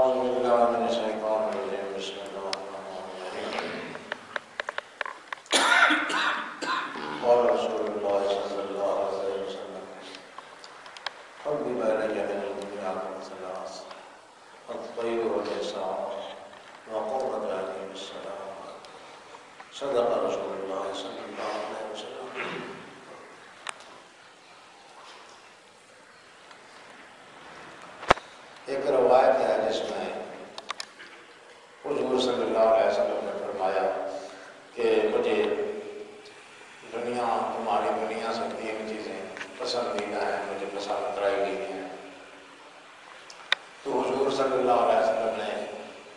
أعوذ بالله من الشيطان الرجيم بسم الله الرحمن الرحيم قال رسول الله صلى الله عليه وسلم حبب إلي من الدنيا ثلاث الطير والنساء وقرة عيني بالسلام صدق رسول الله صلى الله عليه وسلم. ایک روایت ہے جس میں حضور صلی اللہ علیہ وسلم نے فرمایا کہ مجھے تمہاری دنیا سے تین چیزیں پسندیدہ ہیں، مجھے پسند کرائی گئی ہیں. تو حضور صلی اللہ علیہ وسلم نے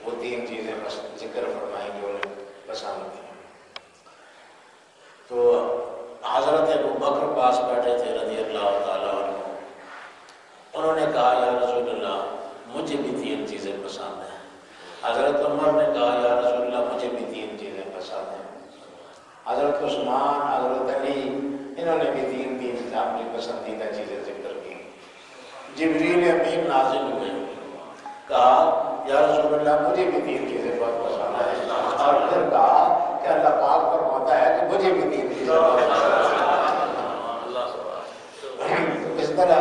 وہ تین چیزیں ذکر فرمائی جو انہیں پسند تھیں. تو حضرت ابو بکر پاس بیٹھے تھے رضی اللہ تعالیٰ عنہ. انہوں نے کہا یا رسول اللہ مجھے بھی تین چیزیں پسند ہیں. حضرت عمر نے کہا یا رسول اللہ مجھے بھی تین چیزیں پسند ہیں. حضرت عثمان، حضرت علی، انہوں نے بھی تین اپنی پسندیدہ چیزیں ذکر کی. جبریل امین نازل ہوئے، کہا یا رسول اللہ مجھے بھی تین چیزیں بہت پسند ہیں، اور پھر کہا کہ اللہ پاک فرماتا ہے کہ مجھے بھی تین چیزیں بہت پسند ہیں. اس طرح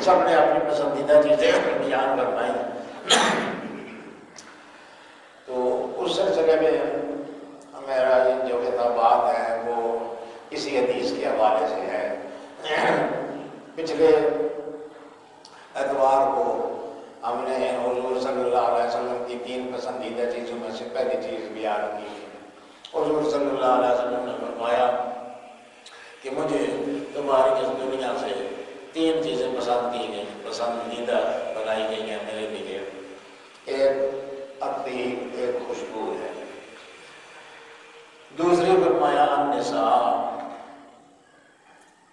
سب نے اپنی پسندیدہ چیزیں بیان فرمائی. تو اس سلسلے میں میرا جو خطابات ہیں وہ اسی حدیث کے حوالے سے ہے. پچھلے اتوار کو ہم نے حضور صلی اللہ علیہ وسلم کی تین پسندیدہ چیزوں میں سے پہلی چیز بیان کی. حضور صلی اللہ علیہ وسلم نے فرمایا کہ مجھے تمہاری اس دنیا سے تین چیزیں پسندیدہ بنائی گئی ہیں میرے لیے. ایک عطیب، ایک خوشبو ہے. دوسری فرمایا النساء،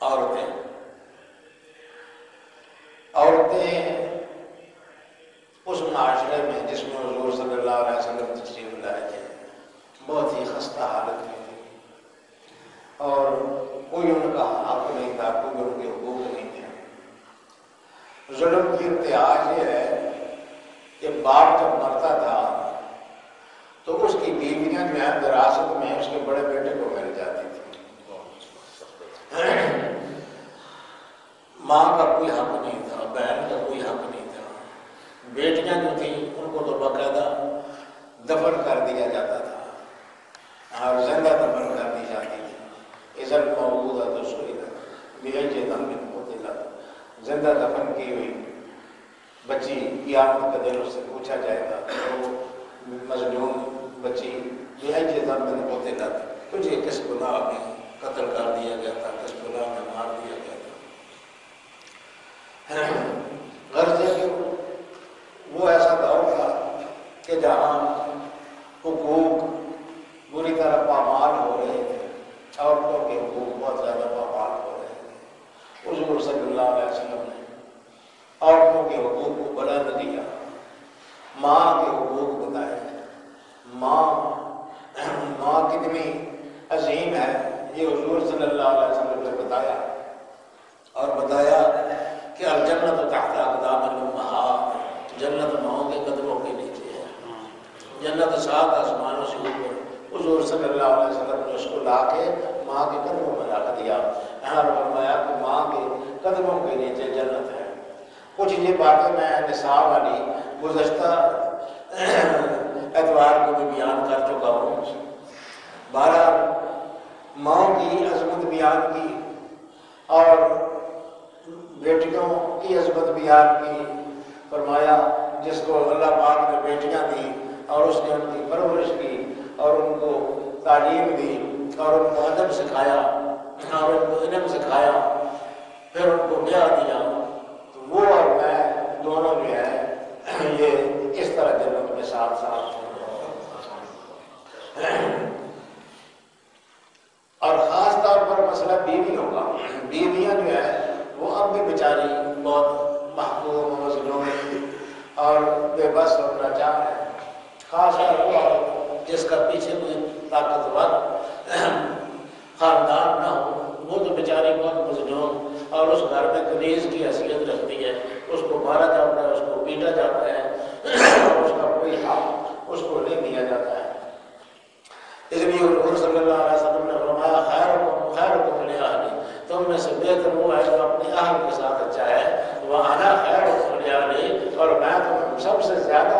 عورتیں اس معاشرے میں جس میں حضور صلی اللہ علیہ وسلم تشریف لائے تھے بہت ہی خستہ حالت میں تھی، اور کوئی ان کا حق نہیں تھا، کوئی ان کے حقوق نہیں تھے. ظلم کی امتیاز یہ ہے کہ باپ جب مرتا تھا تو اس کی بیویاں جو ہیں وراثت میں اس کے بڑے بیٹے کو مل جاتی تھی. ماں کا کوئی حق نہیں تھا، بہن کا کوئی حق نہیں تھا. بیٹیاں جو تھیں ان کو تو باقاعدہ دفن کر دیا جاتا تھا اور زندہ دفن کر دی جاتی تھی. عزت موجودہ تو سوئی بھیجے دم میں قتلت، زندہ دفن کی ہوئی بچی قیامت کا دن اس سے پوچھا جائے گا تو مظلوم بچی بھیجے دم میں قتلت، تجھے کس گناہ میں قتل کر دیا گیا تھا، کس گناہ میں مار دیا گیا تھا. غرض ہے کہ وہ ایسا دور تھا کہ جہاں حقوق بری طرح پامال ہو رہے تھے، عورتوں کے حقوق بہت زیادہ پامال ہو رہے تھے. حضور صلی اللہ علیہ وسلم نے عورتوں کے حقوق کو بلند کیا، ماں کے حقوق بتائے. ماں کتنی عظیم ہے یہ حضور صلی اللہ علیہ وسلم نے بتایا، اور بتایا کہ الجنت تحت اقدام الامہات، جنت ماؤں کے قدموں کے نیچے ہے. جنت 7 آسمانوں سے اوپر. حضور صلی اللہ علیہ وسلم نے اس کو لا کے ماں کے قدموں میں رکھ دیا. یہاں فرمایا کہ ماں کے قدموں کے نیچے جنت ہے. کچھ یہ باتیں میں نساء والی گزشتہ اتوار کو بھی بیان کر چکا ہوں. 12 ماں کی عظمت بیان کی اور بیٹیوں کی عظمت بیان کی. فرمایا جس کو اللہ پاک نے بیٹیاں دی اور اس نے ان کی پرورش کی اور ان کو تعلیم دی اور ان کو ادب سکھایا اور ان کو علم سکھایا، پھر ان کو بیاہ دیا، تو وہ اور میں دونوں جو ہیں یہ اس طرح جنت میں ساتھ ساتھ. اور خاص طور پر مسئلہ بیویوں کا. بیویاں جو ہیں وہ اب بھی بیچاری بہت محکوم، مظلوم اور بے بس اور لاچار ہے. خاص طور پر جس کا پیچھے کوئی طاقتور خاندان نہ ہو وہ تو بیچاری بہت مظلوم اور اور اس گھر میں کنیز کی حیثیت رکھتی ہے، اس کو مارا جاتا ہے، اس کو پیٹا جاتا ہے اور اس کا کوئی حق اس کو نہیں دیا جاتا ہے۔ اس لیے حضور صلی اللہ علیہ وسلم نے فرمایا خیرکم لأہلی، تم میں سے بہتر وہ ہے جو اپنے اہل کے ساتھ اچھا ہے، وأنا خیرکم لأہلی، اور میں تم سب سے زیادہ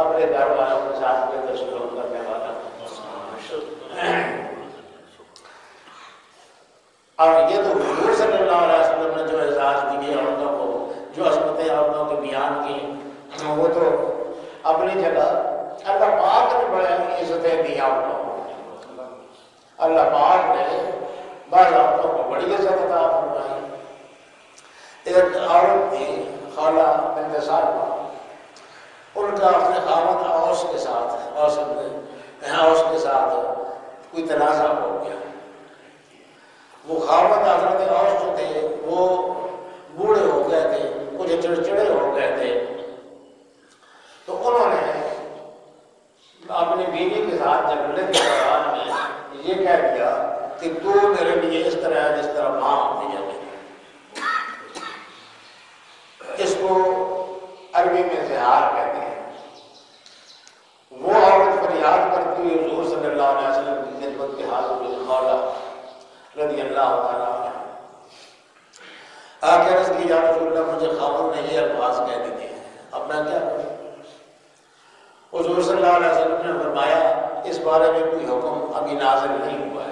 اپنے گھر والوں کے ساتھ بہتر سلوک کرنے والا ہوں۔ اور یہ تو حضور صلی اللہ علیہ وسلم نے جو اعزاز دیے عورتوں کو، جو عظمتیں عورتوں کے بیان کی، وہ تو اپنی جگہ اللہ پاک نے بڑے عزتیں دی عورتوں کو۔ اللہ پاک نے بعض عورتوں کو بڑی عزت عطا فرمائی۔ ایک عورت تھی خولہ بنت سالمہ، ان کا اپنے خاوند اوس کے ساتھ کوئی تنازع ہو گیا۔ وہ خاوند حضرت اوس جو تھے وہ بوڑھے ہو گئے تھے، کچھ چڑچڑے ہو گئے تھے، تو انہوں نے اپنی بیوی کے ساتھ جھگڑے کے دوران میں یہ کہہ دیا کہ تو میرے لیے اس طرح ہے جس طرح ماں ہوتی ہے۔ اس کو عربی میں زہار کہتے ہیں۔ وہ عورت فریاد کرتی ہوئی حضور صلی اللہ علیہ وسلم کی خدمت کے حاضر ہوئی، خولہ رضی اللہ تعالیٰ عنہ۔ آگے عرض کی یا رسول اللہ، مجھے خاوند نے یہ الفاظ کہہ دیے ہیں، اب میں کیا کروں؟ حضور صلی اللہ علیہ وسلم نے فرمایا اس بارے میں کوئی حکم ابھی نازل نہیں ہوا ہے۔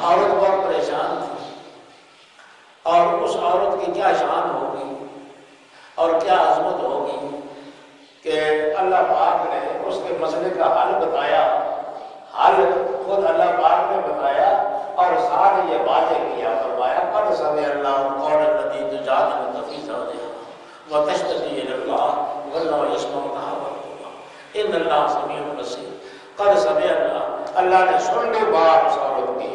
عورت بہت پریشان تھی، اور اس عورت کی کیا شان ہوگی اور کیا عظمت ہوگی کہ اللہ پاک نے اس کے مسئلے کا حل بتایا، حل خود اللہ پاک نے بتایا اور ساتھ یہ واضح کیا، فرمایا قد سمع اللہ قول التی تجادلک فی زوجہا وتشتکی الی اللہ واللہ یسمع تحاورکما ان اللہ سمیع بصیر۔ قد سمع اللہ، اللہ نے سن لی بات اس عورت کی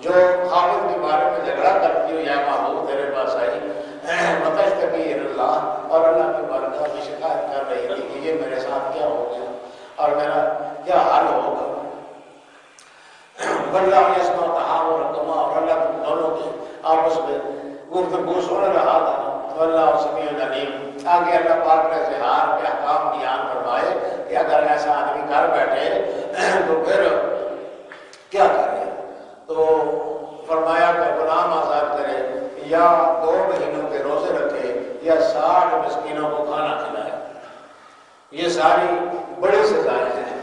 جو خاوند کے بارے میں جھگڑا کرتی ہوئی یا محبوب تیرے پاس آئی، وتشتکی الی اللہ، اور اللہ کی بارگاہ میں شکایت کر رہی تھی کہ یہ میرے ساتھ کیا ہو گیا اور میرا کیا حل ہوگا۔ واللہ یسمع تحاورکما، اور اللہ تم دونوں کے آپس میں گفتگو سن رہا تھا، واللہ سمیع علیم۔ آگے اللہ پاک نے زہار کے احکام بیان فرمائے کہ اگر ایسا آدمی گھر بیٹھے تو پھر کیا کرے، تو فرمایا کہ غلام آزاد کرے یا 2 مہینوں کے روزے رکھے یا 60 مسکینوں کو کھانا کھلائے۔ یہ ساری بڑی سزائیں ہیں۔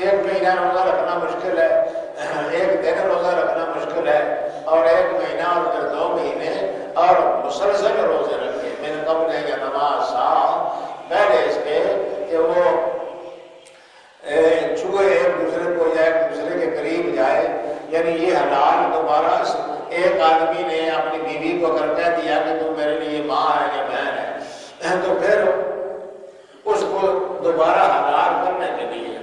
1 مہینہ روزہ رکھنا مشکل ہے، 1 دن روزہ رکھنا مشکل ہے، اور 1 مہینہ اور پھر 2 مہینے اور مسلسل روزے رکھے من قبل یا نماز سا، پہلے اس کے کہ وہ چھوئے ایک دوسرے کو یا ایک دوسرے کے قریب جائے، یعنی یہ حلال دوبارہ ایک آدمی نے اپنی بیوی کو اگر کہہ دیا کہ تم میرے لیے ماں ہے یا بہن ہے، تو پھر اس کو دوبارہ حلال کرنے کے لیے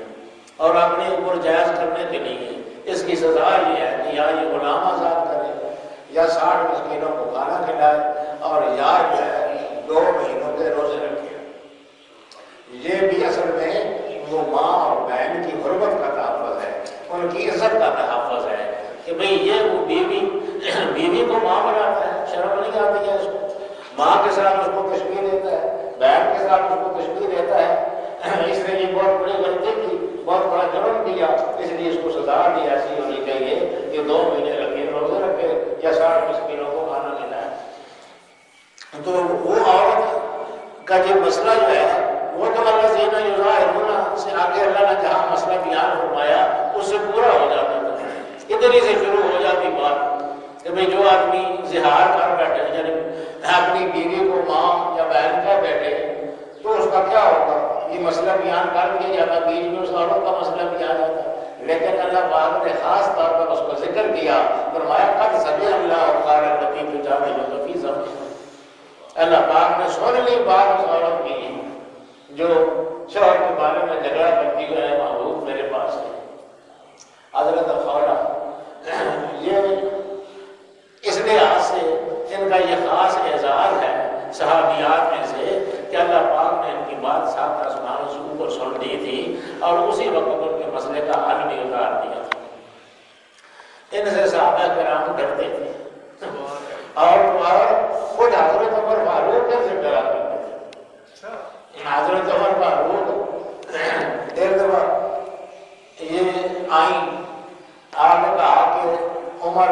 اور اپنے اوپر جائز کرنے کے لیے اس کی سزا یہ ہے کہ یا یہ غلام آزاد کرے یا 60 مسکینوں کو کھانا کھلائے اور یا جو ہے 2 مہینوں کے روزے رکھے۔ یہ بھی اصل میں وہ ماں اور بہن کی غربت کا تحفظ ہے، ان کی عزت کا تحفظ ہے کہ بھئی یہ وہ بیوی کو ماں بناتا ہے، شرم نہیں آتی ہے اس کو، ماں کے ساتھ اس کو تشبیہ دیتا ہے، بہن کے ساتھ اس کو تشبیہ دیتا ہے، اس نے یہ بہت بڑی غلطی کی، بہت بڑا جرم کیا، اس لیے اس کو سزا دی ایسی ہونی چاہیے کہ 2 مہینے رکھے روزے رکھے یا 60 مسکینوں کو کھانا کھلائے۔ تو وہ عورت کا جو مسئلہ جو ہے وہ تو اللہ زینہ یظاہرون سے آگے اللہ نے جہاں مسئلہ بیان فرمایا اس سے پورا ہو جاتا تھا، ادھر ہی سے شروع ہو جاتی بات کہ بھئی جو آدمی زہار کر بیٹھے یعنی اپنی بیوی کو ماں یا بہن کہہ بیٹھے تو اس کا کیا ہوگا، یہ مسئلہ بیان کر دیا جاتا، بیچ میں اس عورت کا مسئلہ بھی آ جاتا، لیکن اللہ پاک نے خاص طور پر اس کو ذکر کیا، فرمایا قد سمع اللہ قول التی تجادلک فی زوجہا۔ اللہ پاک نے سن لی بات اس عورت کی جو شوہر کے بارے میں جھگڑا کرتی ہوئے ہے محبوب میرے پاس ہے۔ حضرت خولہ یہ اس لحاظ سے ان کا یہ خاص اعزاز ہے صحابیات میں سے کہ اللہ پاک نے ان کی بات 7 آسمانوں سے اوپر سن لی تھی اور اسی وقت ان کے مسئلے کا حل بھی اتار دیا تھا۔ آپ نے کہا کہ عمر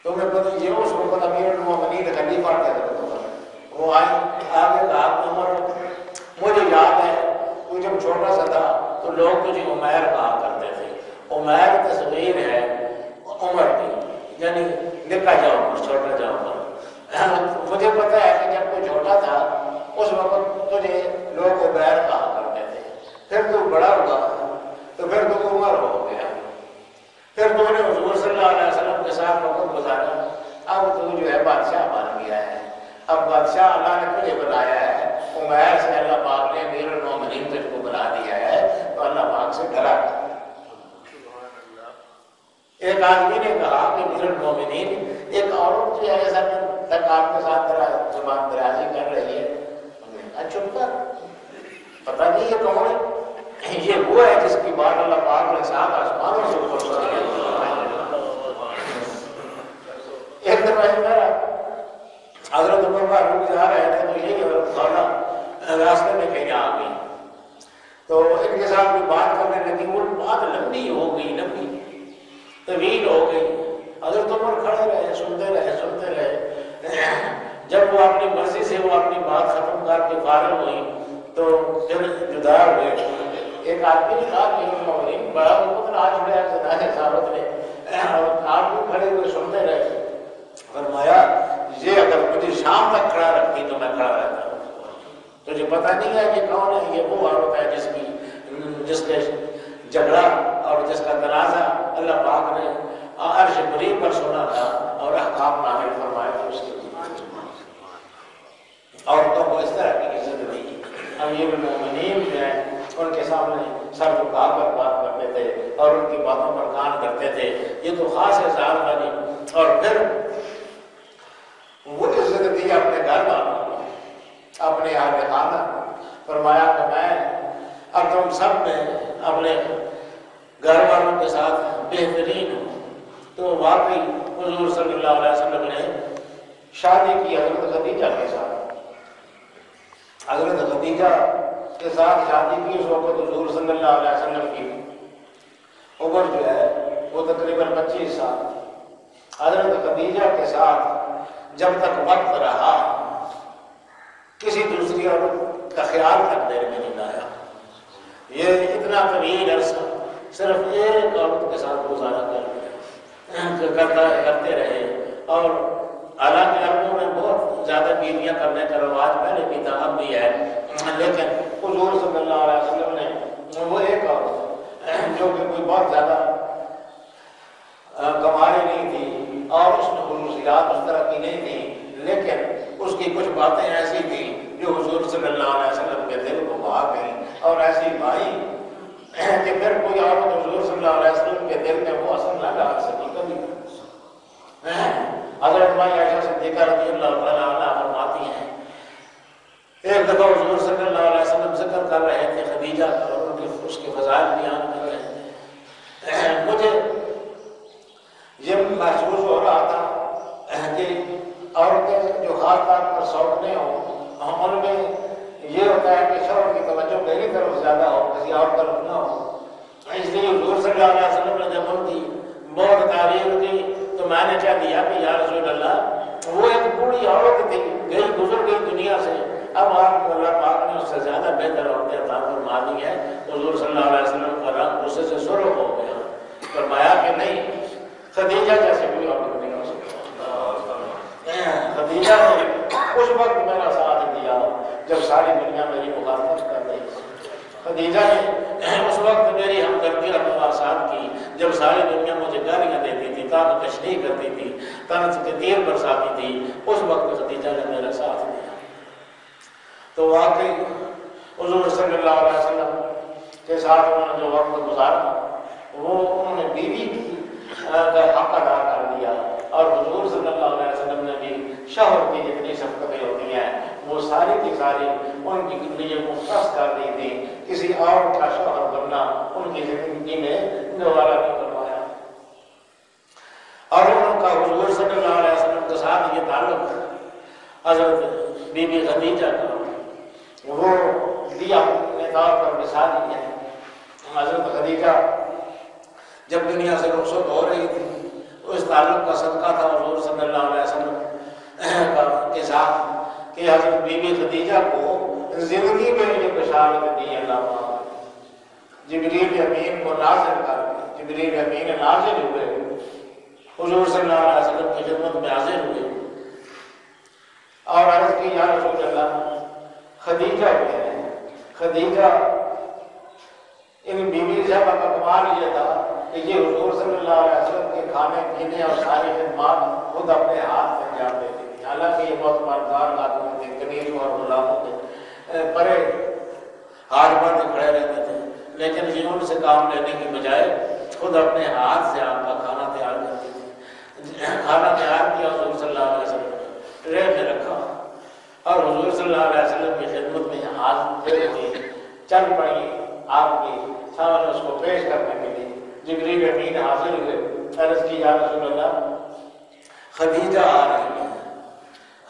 تمہیں پتہ یہ اس وقت امیر المومنین خلیفہ تھے وہ آئے آگے کہا کہ عمر مجھے یاد ہے تو جب چھوٹا سا تھا تو لوگ تجھے عمیر کہا کرتے تھے. عمیر تصغیر ہے عمر کی یعنی نکا جا عمر چھوٹا جا عمر. مجھے پتہ ہے کہ جب تو چھوٹا تھا اس وقت تجھے لوگ عمیر کہا کرتے تھے. پھر تو بڑا ہوا تو پھر تو عمر ہو گیا. پھر تو نے حضور صلی اللہ علیہ وسلم کے ساتھ وقت گزارا. اب تو جو ہے بادشاہ بن گیا ہے. اب بادشاہ اللہ نے تجھے بنایا ہے. عمیر سے اللہ پاک نے امیر المومنین تجھ کو بنا دیا ہے تو اللہ پاک سے ڈرا. ایک آدمی نے کہا کہ امیر المومنین ایک عورت جو ہے ایسا تک آپ کے ساتھ زبان درازی کر رہی ہے. چپ کر, پتہ نہیں یہ کون ہے. یہ وہ ہے جس کی بات اللہ پاک نے ساتھ آسمانوں سے اوپر کر دی. ایک دفعہ حضرت عمر فاروق جا رہے تھے تو یہی حضرت خالہ راستے میں کہیں آ گئی تو ان کے ساتھ بھی بات کرنے لگی. وہ بات لمبی ہو گئی, لمبی طویل ہو گئی. حضرت عمر کھڑے رہے, سنتے رہے. جب وہ اپنی مرضی سے وہ اپنی بات ختم کر کے فارغ ہوئی تو پھر جدا ہوئے. ایک آدمی نے کہا کہ بڑا وقت آج ہوا زدہ صاحب نے اور آپ بھی کھڑے ہوئے سنتے رہے. فرمایا یہ اگر مجھے شام تک کھڑا رکھتی تو میں کھڑا رہتا. تجھے پتہ نہیں ہے کہ کون ہے. یہ وہ عورت ہے جس کے جھگڑا اور جس کا تنازع اللہ پاک نے عرش بری پر سنا تھا اور احکام نازل فرمائے تھے اس کے. عورتوں کو اس طرح کی عزت نہیں. امیر المومنین جو ہیں ان کے سامنے سر جھکا کر بات کرتے تھے اور ان کی باتوں پر کان کرتے تھے. یہ تو خاص احسان والی. اور پھر وہ عزت دی اپنے گھر والوں کو, اپنے اہل خانہ. فرمایا کہ میں اب تم سب میں اپنے گھر والوں کے ساتھ بہترین ہوں. تو واقعی حضور صلی اللہ علیہ وسلم نے شادی کی حضرت خدیجہ کے ساتھ. حضرت خدیجہ کے ساتھ شادی کی. اس وقت حضور صلی اللہ علیہ وسلم کی عمر جو ہے وہ تقریباً 25 سال. حضرت خدیجہ کے ساتھ جب تک وقت رہا کسی دوسری عورت کا خیال تک دیر میں نہیں آیا. یہ اتنا طویل عرصہ صرف ایک عورت کے ساتھ گزارا کرتے رہے. اور حالانکہ عربوں میں بہت زیادہ بیویاں کرنے کا رواج پہلے بھی تھا, اب بھی ہے, لیکن حضور صلی اللہ علیہ وسلم نے وہ ایک عورت جو کہ کوئی بہت زیادہ کماری نہیں تھی اور اس میں خصوصیات اس طرح کی نہیں تھی, لیکن اس کی کچھ باتیں ایسی تھیں جو حضور صلی اللہ علیہ وسلم کے دل کو بھا گئی اور ایسی بھائی کہ پھر کوئی عورت حضور صلی اللہ علیہ وسلم کے دل میں وہ اثر نہ ڈال سکی کبھی. حضرت مائی عائشہ صدیقہ رضی اللہ تعالیٰ عنہ فرماتی ہیں ایک دفعہ حضور صلی اللہ علیہ وسلم ذکر کر رہے تھے خدیجہ اور اس کے فضائل بیان کر رہے تھے. مجھے یہ محسوس ہو رہا تھا کہ عورتیں جو خاص طور پر سوکنے ہوں ان میں یہ ہوتا ہے کہ شوہر کی توجہ میری طرف زیادہ ہو, کسی اور طرف نہ ہو. اس لیے حضور صلی اللہ علیہ وسلم نے جب ان کی بہت تعریف کی تو میں نے کیا دیا کہ یا رسول اللہ وہ ایک بوڑھی عورت تھی, گئی گزر گئی دنیا سے, اب آپ کو اللہ پاک نے اس سے زیادہ بہتر عورتیں عطا فرما دی ہیں. حضور صلی اللہ علیہ وسلم کا رنگ غصے سے سرخ ہو گیا. فرمایا کہ نہیں, خدیجہ جیسے کوئی عورت نہیں ہو سکتا. خدیجہ نے اس وقت میرا ساتھ دیا جب ساری دنیا میری مخالفت کر رہی تھی. خدیجہ نے اس وقت میری ہمدردی اور مواصلات کی جب ساری دنیا مجھے گالیاں دیتی تھی, تان تشریح کرتی تھی, طنز کے تیر برساتی تھی. اس وقت خدیجہ نے میرا ساتھ دیا. تو واقعی حضور صلی اللہ علیہ وسلم کے ساتھ انہوں نے جو وقت گزارا وہ انہوں نے بیوی کی حق ادا کر دیا. اور حضور صلی اللہ علیہ وسلم نے بھی شوہر کی جتنی شفقتیں ہوتی ہیں وہ ساری کی ساری ان کے لیے مختص کر دی تھی. کسی اور کا شوہر بننا ان کی زندگی میں گوارا نہیں کروایا. اور ان کا حضور صلی اللہ علیہ وسلم کے ساتھ یہ تعلق حضرت بی بی خدیجہ کا وہ دیا اپنے طور پر مثالی ہے. حضرت خدیجہ جب دنیا سے رخصت ہو رہی تھی اس تعلق کا صدقہ تھا حضور صلی اللہ علیہ وسلم کے ساتھ کہ حضرت بی بی خدیجہ کو زندگی میں یہ بشارت دی اللہ پاک، جبریل امین کو نازل کر کے جبریل امین نازل ہوئے، حضور صلی اللہ علیہ وسلم کی خدمت میں حاضر ہوئے اور عرض کی یا رسول اللہ خدیجہ کیا ہے؟ خدیجہ ان بیوی صاحبہ کا کمال یہ تھا کہ یہ حضور صلی اللہ علیہ وسلم کے کھانے پینے اور ساری خدمات خود اپنے ہاتھ سے انجام دیتی تھی، حالانکہ یہ بہت مالدار آدمی تھے، غریب اور غلاموں کے پرے ہاتھ باندھے کھڑے رہتے تھے، لیکن یہ ان سے کام لینے کی بجائے خود اپنے ہاتھ سے آپ کا کھانا تیار کرتی تھی۔ کھانا تیار کیا حضور صلی اللہ علیہ وسلم ٹرے میں رکھا اور حضور صلی اللہ علیہ وسلم کی خدمت میں ہاتھ پھیرے ہوئے چل پڑی آپ کی سامنے اس کو پیش کرنے کے لیے۔ جبریل امین حاضر ہوئے، عرض کی یا رسول اللہ خدیجہ آ رہی ہے،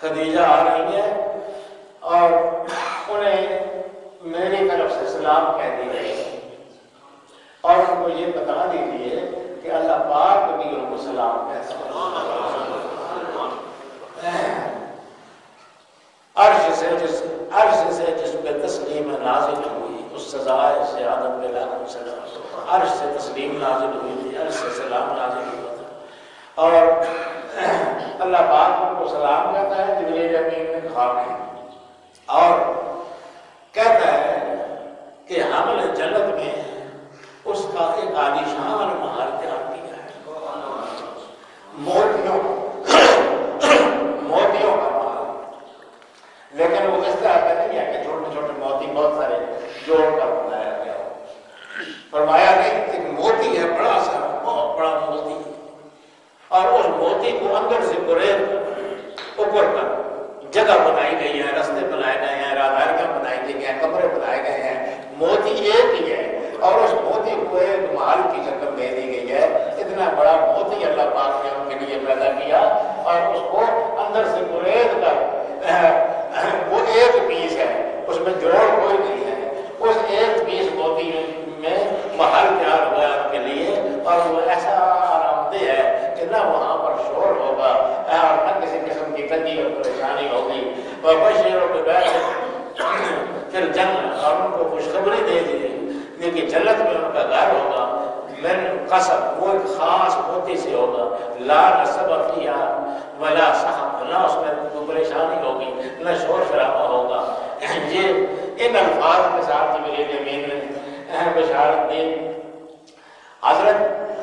خدیجہ آ رہی ہے اور انہیں میری طرف سے سلام کہہ دیجیے اور ان کو یہ بتا دیجیے کہ اللہ پاک بھی ان کو سلام کہتا ہے۔ عرش سے جس پہ تسلیم نازل ہوئی اس سزائے سعادت پہ لاکھوں سلام، عرش سے تسلیم نازل ہوئی تھی، عرش سے سلام نازل ہوا تھا اور اللہ پاک ان کو سلام کہتا ہے جبریل امین نے خواب میں اور کہتا ہے کہ حمل جنت میں اس کا ایک عالیشان محل تیار کیا ہے، موتیوں کا محل، لیکن وہ اس طرح کا نہیں ہے کہ چھوٹے چھوٹے موتی بہت سارے جوڑ کر بنایا گیا ہو، فرمایا نہیں ایک موتی ہے بڑا سا، بہت بڑا موتی، اور اس موتی کو اندر سے قریب اوپر کر جگہ بنائی گئی ہے، رستے بنائے گئے ہیں، راہداریاں بنائی گئی ہیں، کمرے بنائے گئے ہیں، موتی ایک ہی ہے اور اس موتی کو ایک محل کی شکل دے دی گئی ہے۔ اتنا بڑا موتی اللہ پاک نے ان کے لیے پیدا کیا اور اس کو اندر سے قریب کر وہ ایک پیس ہے، اس میں جوڑ کوئی نہیں ہے، اس ایک پیس موتی میں محل تیار ہوا ہے ان کے لیے اور وہ ایسا آرام دہ ہے کہ نہ وہاں پر شور ہوگا اور نہ کسی قسم کی تنگی اور پریشانی ہوگی۔ وبشروا بعباد فی الجنہ، اور ان کو خوشخبری دے دی کہ جنت میں ان کا گھر ہوگا، من قصب، وہ ایک خاص موتی سے ہوگا، لا نصب فیہا ولا صخب، نہ اس میں کوئی پریشانی ہوگی نہ شور شرابہ ہوگا۔ یہ ان الفاظ کے ساتھ جبریل امین نے بشارت دی۔ حضرت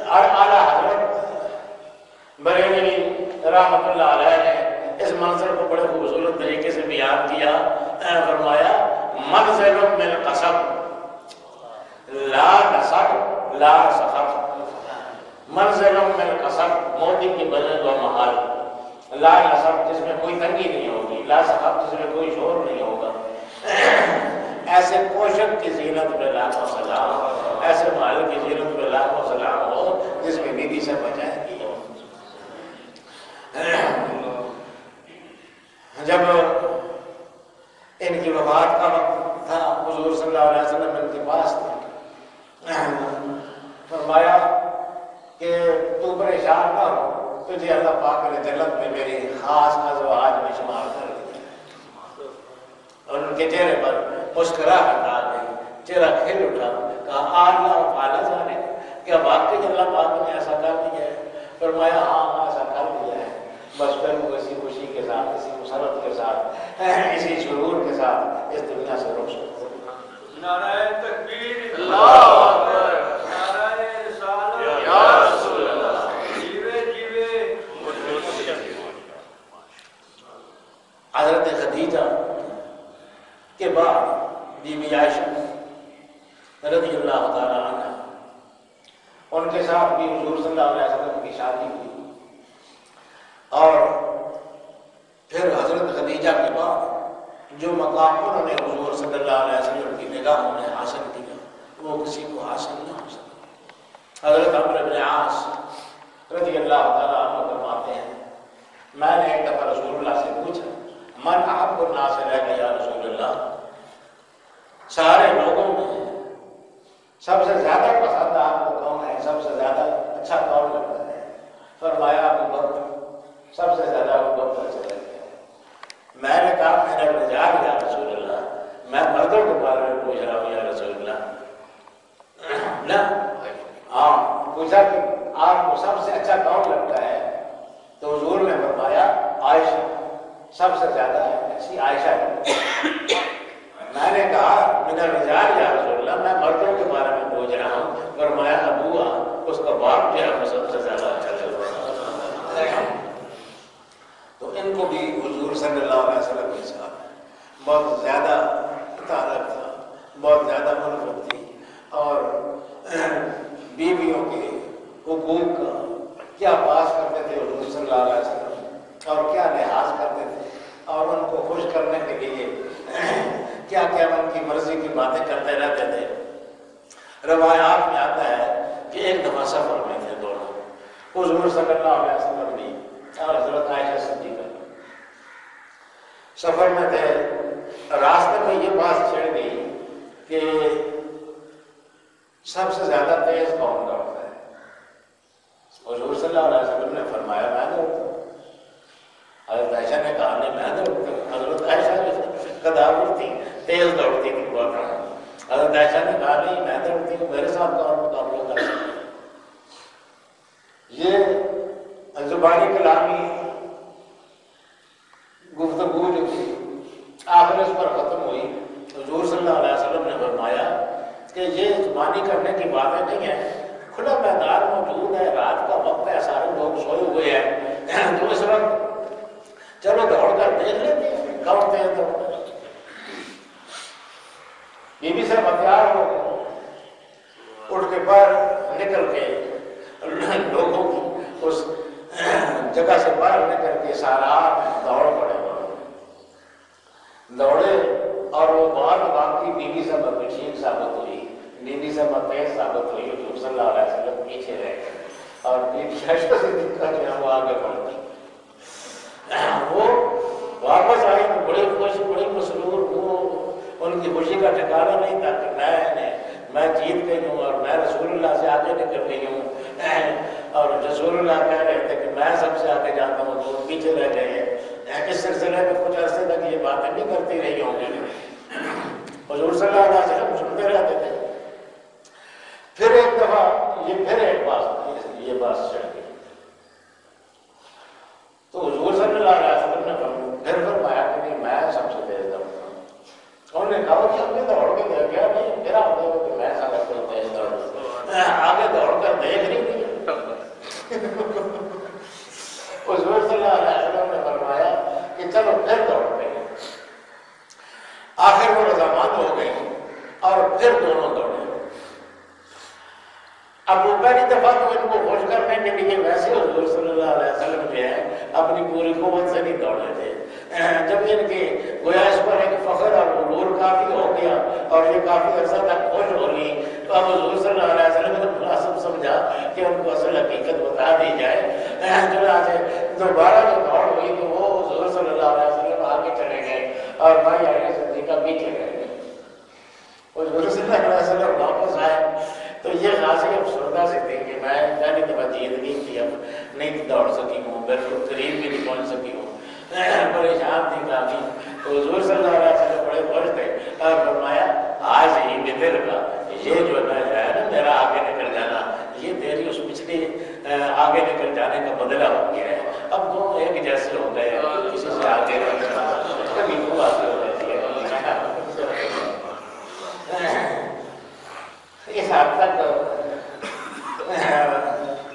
اعلیٰ حضرت بریلوی رحمۃ اللہ علیہ نے اس منظر کو بڑے خوبصورت طریقے سے بیان کیا، فرمایا منزل من قصب لا نصب لا صخب، منزل من قصب موتی کی بنے کا محل، لا نصب جس میں کوئی تنگی نہیں ہوگی، لا صخب جس میں کوئی شور نہیں ہوگا، ایسے کوشک کی زینت پہ لاکھوں سلام، ایسے محل کی زینت پہ لاکھوں سلام ہو جس میں بیوی سے بچائیں گی۔ جب ان کی وفات کا وقت تھا حضور صلی اللہ علیہ وسلم ان کے پاس تھے، فرمایا کہ تو پریشان نہ ہو، تجھے اللہ پاک نے جنت میں میری خاص ازواج میں شمار کر دیا۔ اور ان کے چہرے پر مسکراہٹ آ گئی، چہرہ کھل اٹھا، کہا اللہ تعالیٰ جانے کیا واقعی اللہ پاک نے ایسا کر دیا ہے؟ فرمایا ہاں ایسا کر دیا ہے، بس پھر وہ اسی خوشی کے ساتھ، اسی مسرت کے ساتھ، اسی سرور کے ساتھ اس دنیا سے رخصت ہو۔ نعرہ تکبیر، اللہ اکبر، نعرہ رسالت یا رسول اللہ، جیوے جیوے۔ حضرت خدیجہ کے بعد بی بی عائشہ رضی اللہ تعالی عنہ، ان کے ساتھ بھی حضور صلی اللہ علیہ وسلم کی شادی ہوئی اور پھر حضرت خدیجہ کے بعد جو مقام انہوں نے حضور صلی اللہ علیہ وسلم کی نگاہوں میں حاصل کیا وہ کسی کو حاصل نہ ہو سکا۔ حضرت عمرو بن عاص رضی اللہ تعالیٰ عنہ فرماتے ہیں میں نے ایک دفعہ رسول اللہ سے پوچھا من احب الناس الیک یا رسول اللہ، سارے لوگوں میں سب سے زیادہ پسند آپ کو کون ہے، سب سے زیادہ پوچھا کہ آپ کو سب سے اچھا کون لگتا ہے؟ تو حضور نے فرمایا عائشہ، سب سے زیادہ اچھی عائشہ ہے۔ میں نے کہا من الرجال یا رسول اللہ، میں مردوں کے بارے میں پوچھ رہا ہوں۔ فرمایا ابوہا، اس کا باپ جو ہے وہ سب سے زیادہ اچھا لگتا ہے۔ تو ان کو بھی حضور صلی اللہ علیہ وسلم کے ساتھ بہت زیادہ تعلق تھا، بہت زیادہ محبت تھی، اور بیویوں کے حقوق کا کیا پاس کرتے تھے حضور صلی اللہ علیہ وسلم، اور کیا لحاظ کرتے تھے، اور ان کو خوش کرنے کے لیے کیا کیا ان کی مرضی کی باتیں کرتے رہتے تھے۔ روایات میں آتا ہے کہ ایک دفعہ سفر میں تھے دونوں، حضور صلی اللہ علیہ وسلم بھی اور حضرت عائشہ صدیقہ سفر میں تھے۔ راستے میں یہ بات چھڑ گئی کہ سب سے زیادہ تیز کون دوڑتا ہے؟ حضور صلی اللہ علیہ وسلم نے فرمایا میں دوڑتا ہوں۔ حضرت عائشہ نے کہا نہیں میں دوڑتا ہوں۔ حضرت عائشہ قداور تھی، تیز دوڑتی تھی بہت۔ حضرت عائشہ نے کہا نہیں میں دوڑتی ہوں، میرے ساتھ کون مقابلہ کر سکتا ہے؟ یہ زبانی کلامی گفتگو جو تھی آخر اس پر ختم ہوئی۔ حضور صلی اللہ علیہ وسلم نے فرمایا کہ یہ زبانی کرنے کی باتیں نہیں ہیں، کھلا میدان موجود ہے، رات کا وقت ہے، سارے لوگ سوئے ہوئے ہیں، تو اس وقت چلو دوڑ کر دیکھ لیتے ہیں کون تیز دوڑ۔ بیوی سے ہتھیار ہو گئے، اٹھ کے باہر نکل کے لوگوں کی اس جگہ سے باہر نکل کے سارا دوڑ پڑے، دوڑے، اور وہ بہت واقعی بیوی سے ٹھیک ثابت ہوئی، بیوی سے تیز ثابت ہوئی۔ حضور صلی اللہ علیہ وسلم پیچھے رہ گئے اور عائشہ صدیقہ جو ہے وہ آگے بڑھ گئی۔ وہ واپس آئی تو بڑے خوش، بڑی مسرور، وہ ان کی خوشی کا ٹھکانا نہیں تھا کہ میں جیت گئی ہوں اور میں رسول اللہ سے آگے نکل گئی ہوں، اور رسول اللہ کہہ رہے تھے کہ میں سب سے آگے جاتا ہوں، تو پیچھے رہ گئے۔ اس سلسلے میں کچھ عرصے تک یہ باتیں نہیں کرتی رہی ہوں گی، حضور صلی اللہ علیہ وسلم سنتے رہتے تھے۔ پھر ایک دفعہ یہ بات چڑھ گئی، تو حضور صلی اللہ علیہ وسلم نے پھر فرمایا کہ نہیں میں سب سے تیز دوڑتا ہوں۔ انہوں نے کہا کہ ہم نے دوڑ کے دیکھ گیا، نہیں پھر آپ دیکھو کہ میں سب سے تیز دوڑتا ہوں، آگے دوڑ کر دیکھ نہیں دیا۔ حضور صلی اللہ علیہ وسلم نے فرمایا کہ چلو پھر دوڑ گئے۔ آخر وہ رضامند ہو گئی اور پھر دونوں دوڑے۔ اب وہ پہلی دفعہ تو ان کو خوش کرنے کے لیے ویسے حضور صلی اللہ علیہ وسلم جو ہے اپنی پوری قوت سے نہیں دوڑے تھے۔ جب ان کے گویا اس پر ایک فخر اور غرور کافی ہو گیا اور یہ کافی عرصہ تک خوش ہو لی، تو اب حضور صلی اللہ علیہ وسلم نے مناسب سمجھا کہ ان کو اصل حقیقت بتا دی جائے۔ چنانچہ دوبارہ جو دوڑ ہوئی تو وہ حضور صلی اللہ علیہ وسلم آگے چلے گئے اور بھائی عائشہ صدیقہ پیچھے رہ گئے۔ حضور صلی اللہ علیہ وسلم واپس آئے تو یہ خاصی افسردہ سے تھی کہ میں پہلی دفعہ جیت نہیں تھی، اب نہیں دوڑ سکی ہوں، بالکل قریب بھی نہیں پہنچ سکی ہوں، پریشان تھی کافی۔ تو حضور صلی اللہ علیہ وسلم بڑے خوش تھے اور فرمایا آج ہی بدر کا یہ جو ہے نا میرا آگے نکل جانا، یہ تیری اس پچھلی آگے نکل جانے کا بدلہ ہو گیا ہے، اب دونوں ایک جیسے ہو گئے، کسی سے آگے نہیں چلا، کبھی وہ آگے ہو جاتی ہے۔ اس حد تک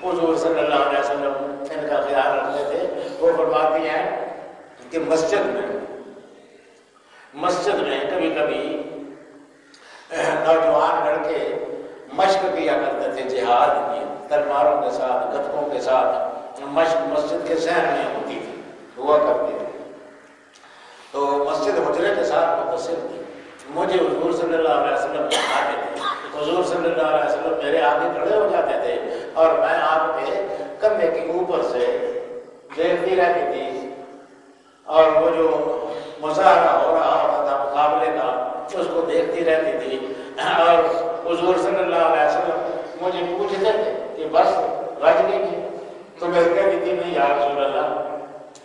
حضور صلی اللہ علیہ وسلم ان کا خیال رکھتے تھے۔ وہ فرماتی ہیں کہ مسجد میں کبھی کبھی نوجوان لڑکے مشق کیا کرتے تھے جہاد کی، تلواروں کے ساتھ، گتھوں کے ساتھ مشق مسجد کے ذہن میں ہوتی تھی، ہوا کرتی تھی۔ تو مسجد حجرے کے ساتھ متصل تھی۔ مجھے حضور صلی اللہ علیہ وسلم آتے تھے، حضور صلی اللہ علیہ وسلم میرے آگے کھڑے ہو جاتے تھے اور میں آپ کے کندھے کے اوپر سے دیکھتی رہتی تھی، اور وہ جو مظاہرہ ہو رہا ہوتا تھا مقابلے کا اس کو دیکھتی رہتی تھی، اور حضور صلی اللہ علیہ وسلم مجھے پوچھتے تھے کہ بس رج لیجیے، تو میں کہتی تھی نہیں یا رسول اللہ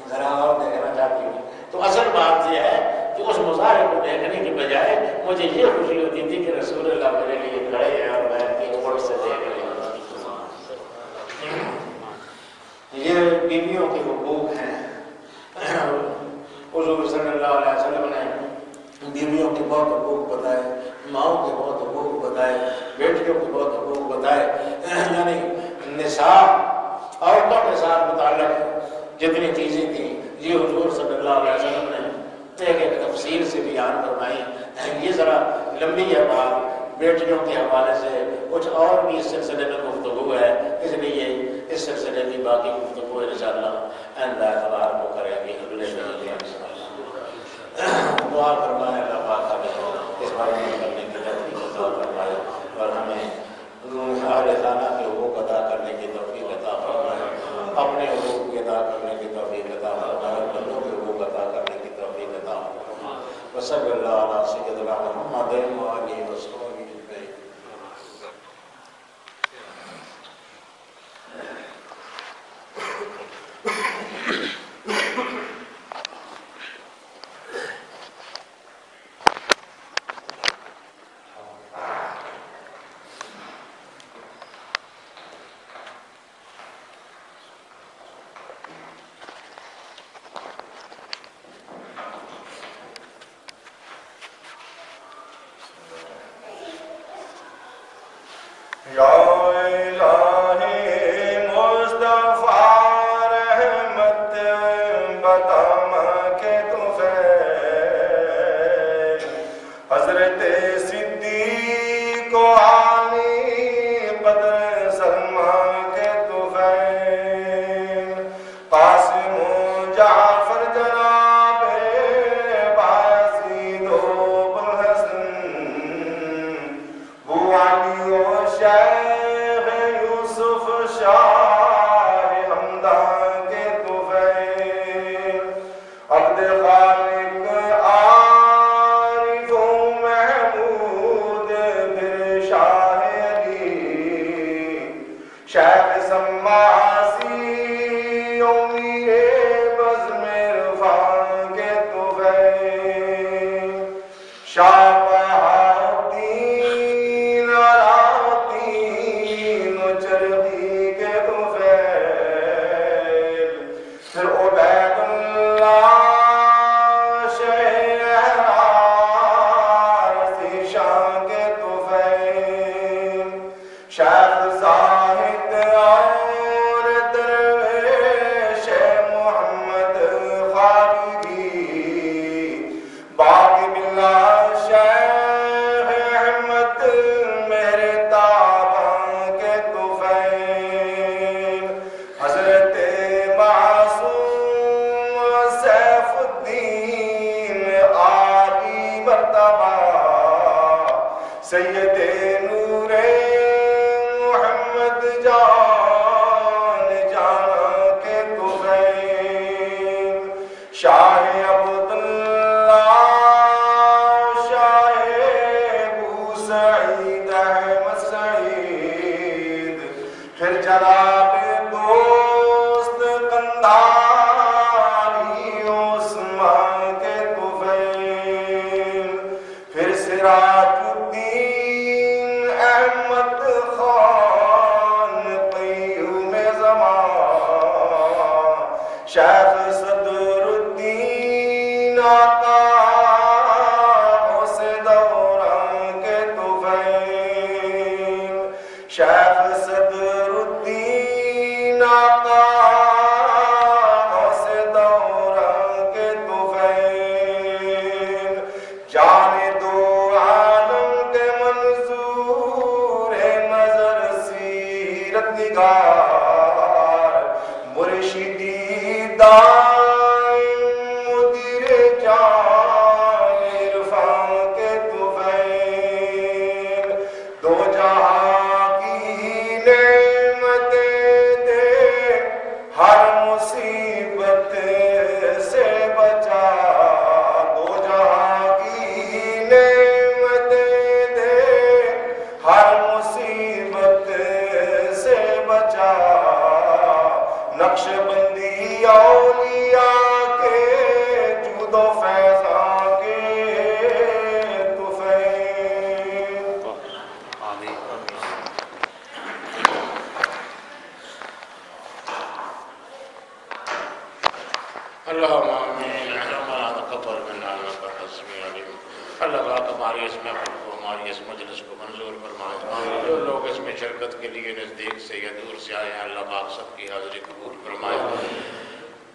ذرا اور دیکھنا چاہتی ہوں۔ تو اصل بات یہ ہے کہ اس مظاہرے کو دیکھنے کی بجائے مجھے یہ خوشی ہوتی تھی کہ رسول اللہ میرے لیے کھڑے ہیں اور میں ان کی اوٹ سے دیکھ رہی ہوں۔ جتنی چیزیں تھیں یہ حضور صلی اللہ علیہ وسلم نے ایک تفصیل سے بیان فرمائی۔ یہ ذرا لمبی ہے بات، بیٹیوں کے حوالے سے کچھ اور بھی اس سلسلے میں گفتگو ہے، اس لیے اس سلسلے کی باقی گفتگو انشاءاللہ اللہ تبارک و کریں گے اگلے دن انشاءاللہ۔ دعا فرمائے اللہ پاک ہمیں اس بات میں کرنے کی توفیق عطا فرمائے اور ہمیں اہل خانہ کے حقوق ادا کرنے کی توفیق عطا فرمائے، اپنے حقوق کی ادا کرنے کی توفیق عطا فرمائے، بندوں کے حقوق ادا کرنے کی توفیق عطا فرمائے۔ وصلی اللہ علیہ سیدنا محمد وآلہ وصحبہ اجمعین۔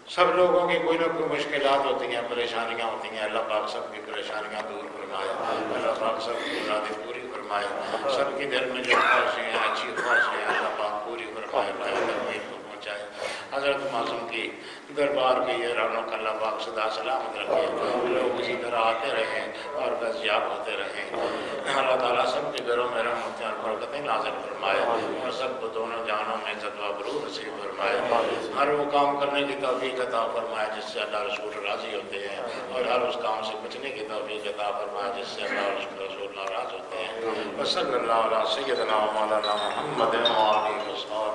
سب لوگوں کی کوئی نہ کوئی مشکلات ہوتی ہیں، پریشانیاں ہوتی ہیں، اللہ پاک سب کی پریشانیاں دور فرمائے، اللہ پاک سب کی مرادیں پوری فرمائے، سب کے دل میں جو خواہشیں ہیں، اچھی خواہشیں ہیں، اللہ پاک پوری فرمائے، تکمیل کو پہنچائے۔ حضرت معصوم کی دربار کے یہ رونق اللہ پاک صدا سلامت رکھے، لوگ اسی طرح آتے رہیں اور دستیاب ہوتے رہیں۔ اللہ تعالیٰ سب کے گھروں میں رحمتیں اور برکتیں نازل فرمائے اور سب کو دونوں جہانوں میں عزت و آبرو نصیب فرمائے، ہر وہ کام کرنے کی توفیق عطا فرمائے جس سے اللہ رسول راضی ہوتے ہیں، اور ہر اس کام سے بچنے کی توفیق عطا فرمائے جس سے اللہ رسول ناراض ہوتے ہیں۔ وصلی اللہ علیہ سیدنا و مولانا محمد و آلہ و صحبہ